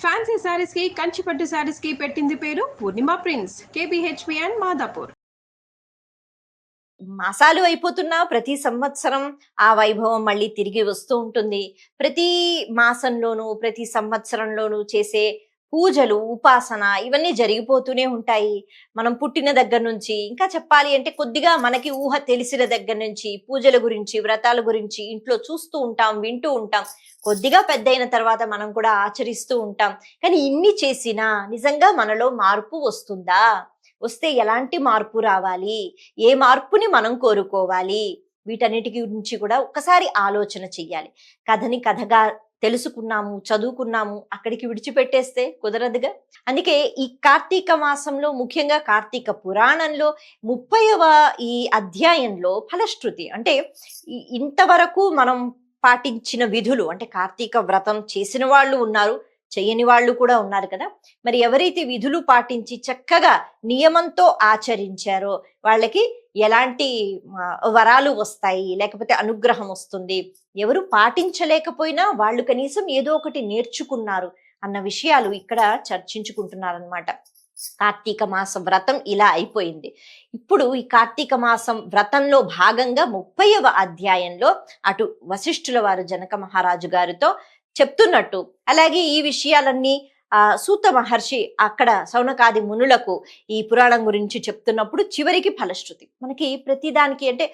Fancy saris కి కంచిపట్టు శారీస్ కి పెట్టింది పేరు పూర్ణిమ ప్రింట్స్, కేబిహెచ్పి అండ్ మాదాపూర్. మాసాలు అయిపోతున్నా ప్రతి సంవత్సరం ఆ వైభవం మళ్ళీ తిరిగి వస్తూ ఉంటుంది. ప్రతి మాసంలోనూ ప్రతి సంవత్సరంలోనూ చేసే పూజలు, ఉపాసన ఇవన్నీ జరిగిపోతూనే ఉంటాయి. మనం పుట్టిన దగ్గర నుంచి, ఇంకా చెప్పాలి అంటే కొద్దిగా మనకి ఊహ తెలిసిన దగ్గర నుంచి పూజల గురించి, వ్రతాల గురించి ఇంట్లో చూస్తూ ఉంటాం, వింటూ ఉంటాం. కొద్దిగా పెద్దయిన తర్వాత మనం కూడా ఆచరిస్తూ ఉంటాం. కానీ ఇన్ని చేసినా నిజంగా మనలో మార్పు వస్తుందా? వస్తే ఎలాంటి మార్పు రావాలి? ఏ మార్పుని మనం కోరుకోవాలి? వీటన్నిటి గురించి కూడా ఒక్కసారి ఆలోచన చెయ్యాలి. కథని కథగా తెలుసుకున్నాము, చదువుకున్నాము, అక్కడికి విడిచిపెట్టేస్తే కుదరదుగా. అందుకే ఈ కార్తీక మాసంలో, ముఖ్యంగా కార్తీక పురాణంలో 30వ ఈ అధ్యాయంలో ఫలశ్రుతి అంటే ఇంతవరకు మనం పాటించిన విధులు, అంటే కార్తీక వ్రతం చేసిన వాళ్ళు ఉన్నారు, చెయ్యని వాళ్ళు కూడా ఉన్నారు కదా. మరి ఎవరైతే విధులు పాటించి చక్కగా నియమంతో ఆచరించారో వాళ్ళకి ఎలాంటి వరాలు వస్తాయి, లేకపోతే అనుగ్రహం వస్తుంది, ఎవరు పాటించలేకపోయినా వాళ్ళు కనీసం ఏదో ఒకటి నేర్చుకున్నారు అన్న విషయాలు ఇక్కడ చర్చించుకుంటున్నారనమాట. కార్తీక మాసం వ్రతం ఇలా అయిపోయింది. ఇప్పుడు ఈ కార్తీక మాసం వ్రతంలో భాగంగా 30వ అధ్యాయంలో అటు వశిష్ఠుల వారు జనక మహారాజు గారితో చెప్తున్నట్టు, అలాగే ఈ విషయాలన్నీ సూత మహర్షి అక్కడ సౌనకాది మునులకు ఈ పురాణం గురించి చెప్తున్నప్పుడు చివరికి ఫలశ్రుతి. మనకి ప్రతిదానికి అంటే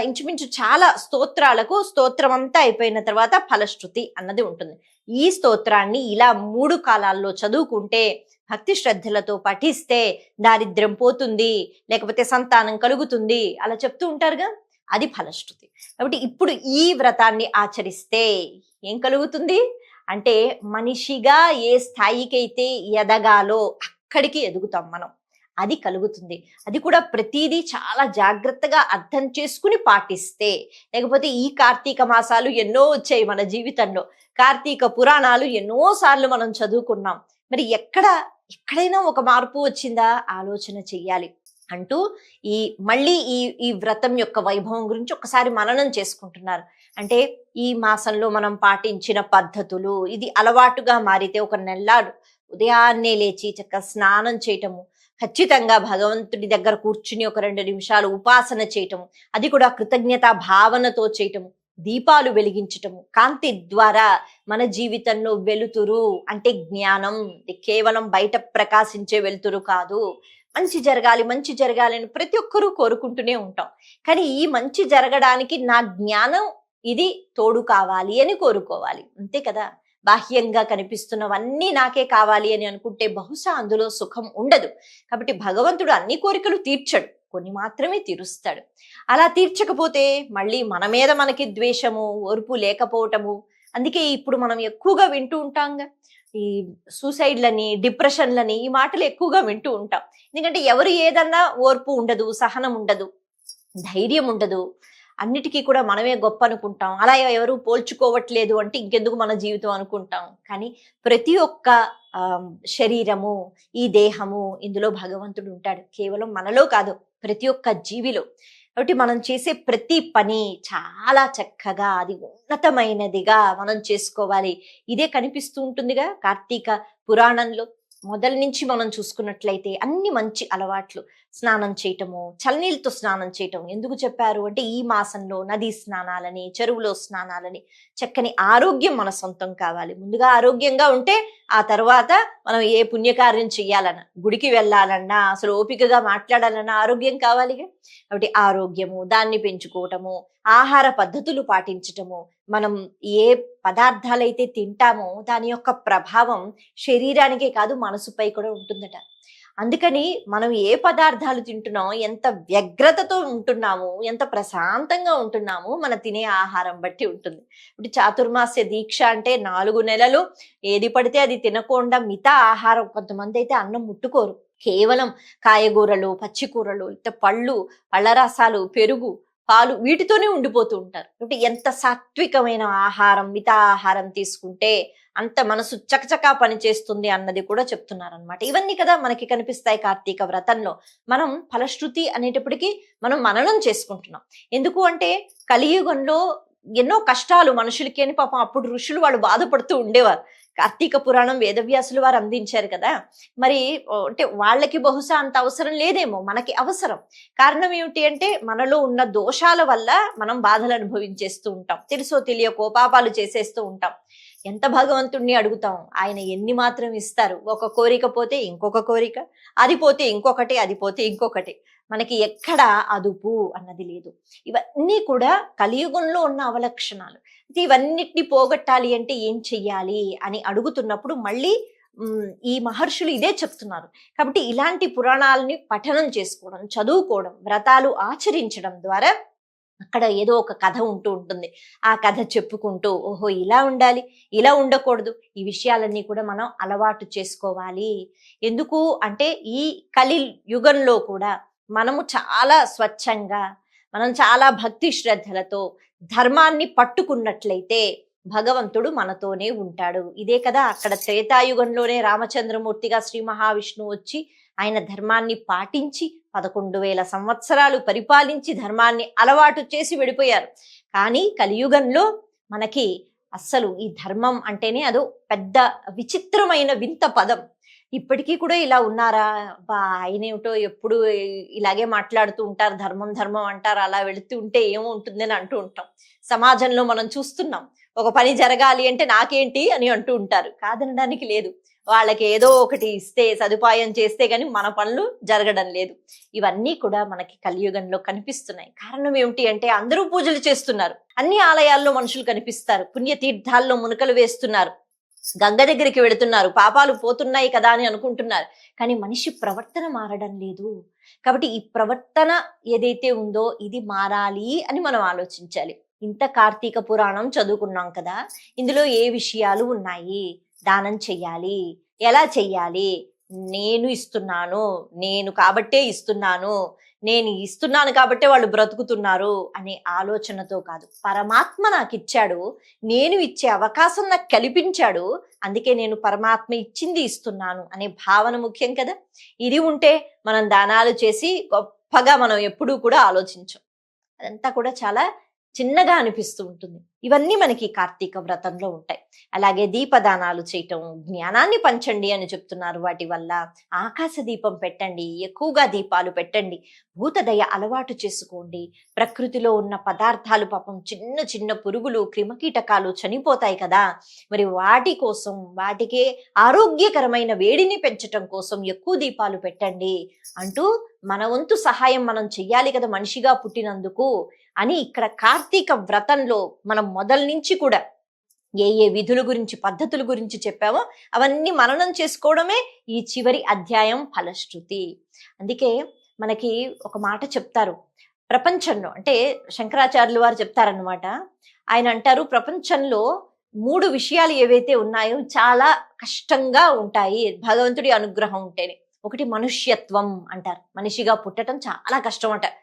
ఇంచుమించు చాలా స్తోత్రాలకు స్తోత్రం అంతా అయిపోయిన తర్వాత ఫలశ్రుతి అన్నది ఉంటుంది. ఈ స్తోత్రాన్ని ఇలా 3 కాలాల్లో చదువుకుంటే, భక్తి శ్రద్ధలతో పఠిస్తే దారిద్ర్యం పోతుంది, లేకపోతే సంతానం కలుగుతుంది, అలా చెప్తూ ఉంటారుగా, అది ఫలశ్రుతి. కాబట్టి ఇప్పుడు ఈ వ్రతాన్ని ఆచరిస్తే ఏం కలుగుతుంది అంటే, మనిషిగా ఏ స్థాయికైతే ఎదగాలో అక్కడికి ఎదుగుతాం మనం, అది కలుగుతుంది. అది కూడా ప్రతిదీ చాలా జాగ్రత్తగా అర్థం చేసుకుని పాటిస్తే. లేకపోతే ఈ కార్తీక మాసాలు ఎన్నో వచ్చాయి మన జీవితంలో, కార్తీక పురాణాలు ఎన్నోసార్లు మనం చదువుకున్నాం, మరి ఎక్కడైనా ఒక మార్పు వచ్చిందా ఆలోచన చెయ్యాలి అంటూ మళ్ళీ ఈ వ్రతం యొక్క వైభవం గురించి ఒకసారి మననం చేసుకుంటున్నారు. అంటే ఈ మాసంలో మనం పాటించిన పద్ధతులు, ఇది అలవాటుగా మారితే ఒక నెల్లాడు ఉదయాన్నే లేచి చక్కగా స్నానం చేయటము, ఖచ్చితంగా భగవంతుడి దగ్గర కూర్చుని ఒక 2 నిమిషాలు ఉపాసన చేయటము, అది కూడా కృతజ్ఞతా భావనతో చేయటము, దీపాలు వెలిగించటము, కాంతి ద్వారా మన జీవితంలో వెలుతురు అంటే జ్ఞానం, కేవలం బయట ప్రకాశించే వెలుతురు కాదు. మంచి జరగాలి అని ప్రతి ఒక్కరూ కోరుకుంటూనే ఉంటాం. కానీ ఈ మంచి జరగడానికి నా జ్ఞానం ఇది తోడు కావాలి అని కోరుకోవాలి, అంతే కదా. బాహ్యంగా కనిపిస్తున్నవన్నీ నాకే కావాలి అని అనుకుంటే బహుశా అందులో సుఖం ఉండదు. కాబట్టి భగవంతుడు అన్ని కోరికలు తీర్చడు, కొన్ని మాత్రమే తీరుస్తాడు. అలా తీర్చకపోతే మళ్ళీ మన మీద మనకి ద్వేషము, ఓర్పు లేకపోవటము. అందుకే ఇప్పుడు మనం ఎక్కువగా వింటూ ఉంటాంగా ఈ సూసైడ్లని, డిప్రెషన్లని, ఈ మాటలు ఎక్కువగా వింటూ ఉంటాం. ఎందుకంటే ఎవరు ఏదన్నా ఓర్పు ఉండదు, సహనం ఉండదు, ధైర్యం ఉండదు, అన్నిటికీ కూడా మనమే గొప్ప అనుకుంటాం. అలా ఎవరు పోల్చుకోవట్లేదు అంటే ఇంకెందుకు మన జీవితం అనుకుంటాం. కానీ ప్రతి ఒక్క శరీరము, ఈ దేహము, ఇందులో భగవంతుడు ఉంటాడు. కేవలం మనలో కాదు, ప్రతి ఒక్క జీవిలో. కాబట్టి మనం చేసే ప్రతి పని చాలా చక్కగా, అది ఉన్నతమైనదిగా మనం చేసుకోవాలి. ఇదే కనిపిస్తూ ఉంటుందిగా కార్తీక పురాణంలో. మొదటి నుంచి మనం చూసుకున్నట్లయితే అన్ని మంచి అలవాట్లు, స్నానం చేయటము, చల్లనీళ్ళతో స్నానం చేయటం ఎందుకు చెప్పారు అంటే, ఈ మాసంలో నదీ స్నానాలని, చెరువులో స్నానాలని, చక్కని ఆరోగ్యం మన సొంతం కావాలి. ముందుగా ఆరోగ్యంగా ఉంటే ఆ తర్వాత మనం ఏ పుణ్యకార్యం చెయ్యాలన్నా, గుడికి వెళ్ళాలన్నా, అసలు ఓపికగా మాట్లాడాలన్నా ఆరోగ్యం కావాలిగా. కాబట్టి ఆరోగ్యము, దాన్ని పెంచుకోవటము, ఆహార పద్ధతులు పాటించటము, మనం ఏ పదార్థాలైతే తింటామో దాని యొక్క ప్రభావం శరీరానికే కాదు మనసుపై కూడా ఉంటుందట. అందుకని మనం ఏ పదార్థాలు తింటున్నామో, ఎంత వ్యగ్రతతో ఉంటున్నాము, ఎంత ప్రశాంతంగా ఉంటున్నాము, మన తినే ఆహారం బట్టి ఉంటుంది. ఇప్పుడు చాతుర్మాస్య దీక్ష అంటే 4 నెలలు ఏది పడితే అది తినకుండా మిగతా ఆహారం, కొంతమంది అయితే అన్నం ముట్టుకోరు, కేవలం కాయగూరలు, పచ్చికూరలు, పళ్ళు, పళ్ళ రసాలు, పెరుగు, పాలు, వీటితోనే ఉండిపోతూ ఉంటారు. అంటే ఎంత సాత్వికమైన ఆహారం, మితా ఆహారం తీసుకుంటే అంత మనసు చకచకా పనిచేస్తుంది అన్నది కూడా చెప్తున్నారనమాట. ఇవన్నీ కదా మనకి కనిపిస్తాయి కార్తీక వ్రతంలో. మనం ఫలశ్రుతి అనేటప్పటికీ మనం మననం చేసుకుంటున్నాం. ఎందుకు అంటే కలియుగంలో ఎన్నో కష్టాలు మనుషులకి అని పాపం అప్పుడు ఋషులు వాళ్ళు బాధపడుతూ ఉండేవారు. కార్తీక పురాణం వేదవ్యాసులు వారు అందించారు కదా. మరి అంటే వాళ్ళకి బహుశా అంత అవసరం లేదేమో, మనకి అవసరం. కారణం ఏమిటి అంటే మనలో ఉన్న దోషాల వల్ల మనం బాధలు అనుభవించేస్తూ ఉంటాం, తెలుసో తెలియకో పాపాలు చేసేస్తూ ఉంటాం. ఎంత భగవంతుణ్ణి అడుగుతాం, ఆయన ఎన్ని మాత్రం ఇస్తారు? ఒక కోరిక పోతే ఇంకొక కోరిక, అది పోతే ఇంకొకటి, అది పోతే ఇంకొకటి. మనకి ఎక్కడ అదుపు అన్నది లేదు. ఇవన్నీ కూడా కలియుగంలో ఉన్న అవలక్షణాలు. ఇవన్నిటిని పోగొట్టాలి అంటే ఏం చెయ్యాలి అని అడుగుతున్నప్పుడు మళ్ళీ ఈ మహర్షులు ఇదే చెప్తున్నారు. కాబట్టి ఇలాంటి పురాణాలని పఠనం చేసుకోవడం, చదువుకోవడం, వ్రతాలు ఆచరించడం ద్వారా అక్కడ ఏదో ఒక కథ ఉంటూ ఉంటుంది. ఆ కథ చెప్పుకుంటూ ఓహో ఇలా ఉండాలి, ఇలా ఉండకూడదు, ఈ విషయాలన్నీ కూడా మనం అలవాటు చేసుకోవాలి. ఎందుకు అంటే ఈ కలి యుగంలో కూడా మనము చాలా స్వచ్ఛంగా, మనం చాలా భక్తి శ్రద్ధలతో ధర్మాన్ని పట్టుకున్నట్లయితే భగవంతుడు మనతోనే ఉంటాడు. ఇదే కదా అక్కడ త్రేతాయుగంలోనే రామచంద్రమూర్తిగా శ్రీ మహావిష్ణువు వచ్చి ఆయన ధర్మాన్ని పాటించి 11,000 సంవత్సరాలు పరిపాలించి ధర్మాన్ని అలవాటు చేసి వెళ్ళిపోయారు. కానీ కలియుగంలో మనకి అస్సలు ఈ ధర్మం అంటేనే అదో పెద్ద విచిత్రమైన వింత పదం. ఇప్పటికీ కూడా ఇలా ఉన్నారా, ఆయనేమిటో ఎప్పుడు ఇలాగే మాట్లాడుతూ ఉంటారు, ధర్మం ధర్మం అంటారు, అలా వెళుతూ ఉంటే ఏమో ఉంటుందని అంటూ ఉంటాం. సమాజంలో మనం చూస్తున్నాం, ఒక పని జరగాలి అంటే నాకేంటి అని అంటూ ఉంటారు. కాదనడానికి లేదు, వాళ్ళకి ఏదో ఒకటి ఇస్తే సదుపాయం చేస్తే గాని మన పనులు జరగడం లేదు. ఇవన్నీ కూడా మనకి కలియుగంలో కనిపిస్తున్నాయి. కారణం ఏమిటి అంటే అందరూ పూజలు చేస్తున్నారు, అన్ని ఆలయాల్లో మనుషులు కనిపిస్తారు, పుణ్యతీర్థాల్లో మునకలు వేస్తున్నారు, గంగ దగ్గరికి వెళుతున్నారు, పాపాలు పోతున్నాయి కదా అని అనుకుంటున్నారు. కానీ మనిషి ప్రవర్తన మారడం లేదు. కాబట్టి ఈ ప్రవర్తన ఏదైతే ఉందో ఇది మారాలి అని మనం ఆలోచించాలి. ఇంత కార్తీక పురాణం చదువుకున్నాం కదా, ఇందులో ఏ విషయాలు ఉన్నాయి? దానం చెయ్యాలి, ఎలా చెయ్యాలి? నేను ఇస్తున్నాను, నేను కాబట్టే ఇస్తున్నాను, నేను ఇస్తున్నాను కాబట్టే వాళ్ళు బ్రతుకుతున్నారు అనే ఆలోచనతో కాదు, పరమాత్మ నాకు ఇచ్చాడు, నేను ఇచ్చే అవకాశం నాకు కల్పించాడు, అందుకే నేను పరమాత్మ ఇచ్చింది ఇస్తున్నాను అనే భావన ముఖ్యం కదా. ఇది ఉంటే మనం దానాలు చేసి గొప్పగా మనం ఎప్పుడూ కూడా ఆలోచించం. అదంతా కూడా చాలా చిన్నగా అనిపిస్తూ ఉంటుంది. ఇవన్నీ మనకి కార్తీక వ్రతంలో ఉంటాయి. అలాగే దీపదానాలు చేయటం, జ్ఞానాన్ని పంచండి అని చెప్తున్నారు. వాటి వల్ల ఆకాశ దీపం పెట్టండి, ఎక్కువగా దీపాలు పెట్టండి, భూతదయ అలవాటు చేసుకోండి. ప్రకృతిలో ఉన్న పదార్థాలు పాపం చిన్న చిన్న పురుగులు, క్రిమకీటకాలు చనిపోతాయి కదా, మరి వాటి కోసం, వాటికే ఆరోగ్యకరమైన వేడిని పెంచటం కోసం ఎక్కువ దీపాలు పెట్టండి అంటూ మన వంతు సహాయం మనం చెయ్యాలి కదా మనిషిగా పుట్టినందుకు అని ఇక్కడ కార్తీక వ్రతంలో మనం మొదల నుంచి కూడా ఏ ఏ విధుల గురించి, పద్ధతుల గురించి చెప్పామో అవన్నీ మననం చేసుకోవడమే ఈ చివరి అధ్యాయం ఫలశ్రుతి. అందుకే మనకి ఒక మాట చెప్తారు, ప్రపంచంలో అంటే శంకరాచార్యులు వారు చెప్తారనమాట. ఆయన అంటారు, ప్రపంచంలో 3 విషయాలు ఏవైతే ఉన్నాయో చాలా కష్టంగా ఉంటాయి భగవంతుడి అనుగ్రహం ఉంటేనే. ఒకటి మనుష్యత్వం అంటారు, మనిషిగా పుట్టడం చాలా కష్టం అంటారు.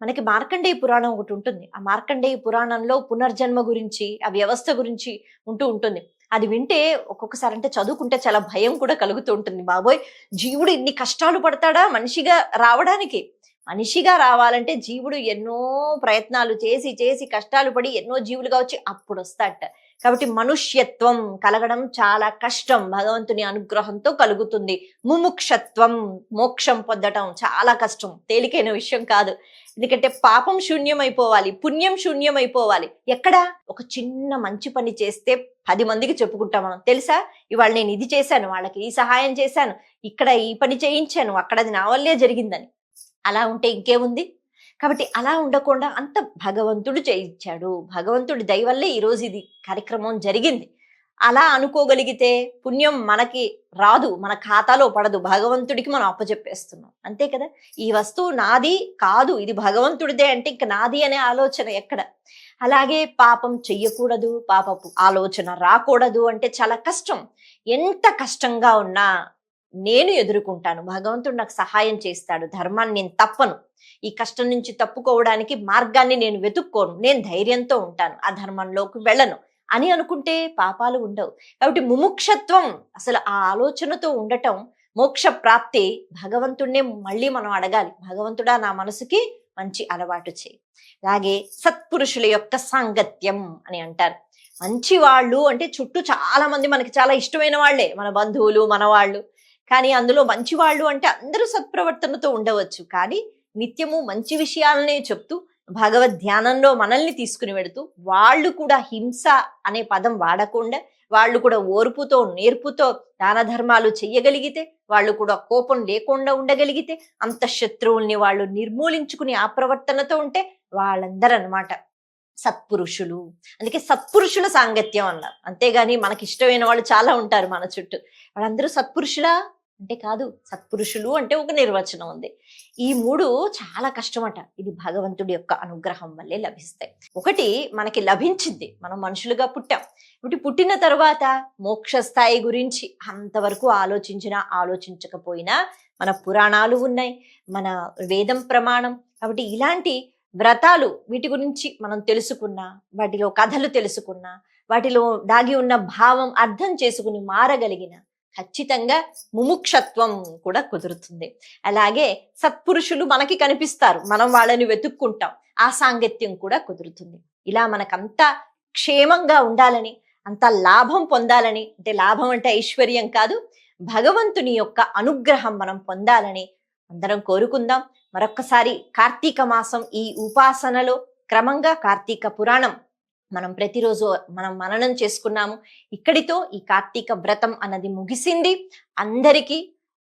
మనకి మార్కండేయ పురాణం ఒకటి ఉంటుంది. ఆ మార్కండేయ పురాణంలో పునర్జన్మ గురించి, ఆ వ్యవస్థ గురించి ఉంటుంది. అది వింటే ఒక్కొక్కసారి అంటే చదువుకుంటే చాలా భయం కూడా కలుగుతూ ఉంటుంది. బాబోయ్, జీవుడు ఇన్ని కష్టాలు పడతాడా మనిషిగా రావడానికి? మనిషిగా రావాలంటే జీవుడు ఎన్నో ప్రయత్నాలు చేసి చేసి కష్టాలు పడి ఎన్నో జీవులుగా వచ్చి అప్పుడు వస్తాడట. కాబట్టి మనుష్యత్వం కలగడం చాలా కష్టం, భగవంతుని అనుగ్రహంతో కలుగుతుంది. ముముక్షత్వం, మోక్షం పొందటం చాలా కష్టం, తేలికైన విషయం కాదు. ఎందుకంటే పాపం శూన్యమైపోవాలి, పుణ్యం శూన్యమైపోవాలి. ఎక్కడ? ఒక చిన్న మంచి పని చేస్తే 10 మందికి చెప్పుకుంటాం మనం. తెలుసా, ఇవాళ నేను ఇది చేశాను, వాళ్ళకి ఈ సహాయం చేశాను, ఇక్కడ ఈ పని చేయించాను, అక్కడ అది నా వల్లే జరిగిందని. అలా ఉంటే ఇంకేముంది? కాబట్టి అలా ఉండకుండా అంత భగవంతుడు చేయించాడు, భగవంతుడి దయ వల్లే ఈరోజు ఇది కార్యక్రమం జరిగింది. అలా అనుకోగలిగితే పుణ్యం మనకి రాదు, మన ఖాతాలో పడదు, భగవంతుడికి మనం అప్పచెప్పేస్తున్నాం, అంతే కదా. ఈ వస్తువు నాది కాదు, ఇది భగవంతుడిదే అంటే ఇంక నాది అనే ఆలోచన ఎక్కడ? అలాగే పాపం చెయ్యకూడదు, పాపపు ఆలోచన రాకూడదు అంటే చాలా కష్టం. ఎంత కష్టంగా ఉన్నా నేను ఎదుర్కొంటాను, భగవంతుడు నాకు సహాయం చేస్తాడు, ధర్మాన్ని నేను తప్పను, ఈ కష్టం నుంచి తప్పుకోవడానికి మార్గాన్ని నేను వెతుక్కోను, నేను ధైర్యంతో ఉంటాను, ఆ ధర్మంలోకి వెళ్ళను అని అనుకుంటే పాపాలు ఉండవు. కాబట్టి ముముక్షత్వం, అసలు ఆ ఆలోచనతో ఉండటం, మోక్ష ప్రాప్తి, భగవంతుడినే మళ్ళీ మనం అడగాలి, భగవంతుడా నా మనసుకి మంచి అలవాటు చేయి. అలాగే సత్పురుషుల యొక్క సాంగత్యం అని అంటారు. మంచి వాళ్ళు అంటే చుట్టూ చాలా మంది మనకి చాలా ఇష్టమైన వాళ్ళే, మన బంధువులు, మన వాళ్ళు. కానీ అందులో మంచి వాళ్ళు అంటే అందరూ సత్ప్రవర్తనతో ఉండవచ్చు, కానీ నిత్యము మంచి విషయాలనే చెప్తూ భగవద్ ధ్యానంలో మనల్ని తీసుకుని వెడుతూ, వాళ్ళు కూడా హింస అనే పదం వాడకుండా, వాళ్ళు కూడా ఓర్పుతో నేర్పుతో దాన ధర్మాలు చెయ్యగలిగితే, వాళ్ళు కూడా కోపం లేకుండా ఉండగలిగితే, అంత శత్రువుల్ని వాళ్ళు నిర్మూలించుకుని ఆ ప్రవర్తనతో ఉంటే వాళ్ళందరూ అన్నమాట సత్పురుషులు. అందుకే సత్పురుషుల సాంగత్యం అన్నారు. అంతేగాని మనకి ఇష్టమైన వాళ్ళు చాలా ఉంటారు మన చుట్టూ, వాళ్ళందరూ సత్పురుషులా అంటే కాదు. సత్పురుషులు అంటే ఒక నిర్వచనం ఉంది. ఈ 3 చాలా కష్టమట. ఇది భగవంతుడి యొక్క అనుగ్రహం వల్లే లభిస్తాయి. ఒకటి మనకి లభించింది, మనం మనుషులుగా పుట్టాం. ఇప్పుడు పుట్టిన తర్వాత మోక్ష స్థాయి గురించి అంతవరకు ఆలోచించకపోయినా మన పురాణాలు ఉన్నాయి, మన వేదం ప్రమాణం. కాబట్టి ఇలాంటి వ్రతాలు వీటి గురించి మనం తెలుసుకున్నా, వాటిలో కథలు తెలుసుకున్నా, వాటిలో దాగి ఉన్న భావం అర్థం చేసుకుని మారగలిగిన ఖచ్చితంగా ముముక్షత్వం కూడా కుదురుతుంది. అలాగే సత్పురుషులు మనకి కనిపిస్తారు, మనం వాళ్ళని వెతుక్కుంటాం, ఆ సాంగత్యం కూడా కుదురుతుంది. ఇలా మనకంతా క్షేమంగా ఉండాలని, అంత లాభం పొందాలని, అంటే లాభం అంటే ఐశ్వర్యం కాదు, భగవంతుని యొక్క అనుగ్రహం మనం పొందాలని అందరం కోరుకుందాం. మరొక్కసారి కార్తీక మాసం ఈ ఉపాసనలో క్రమంగా కార్తీక పురాణం మనం ప్రతిరోజు మననం చేసుకున్నాము. ఇక్కడితో ఈ కార్తీక వ్రతం అన్నది ముగిసింది. అందరికీ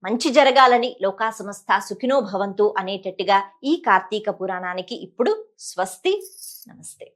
మంచి జరగాలని, లోకా సమస్త సుఖినో భవంతు అనేటట్టుగా ఈ కార్తీక పురాణానికి ఇప్పుడు స్వస్తి. నమస్తే.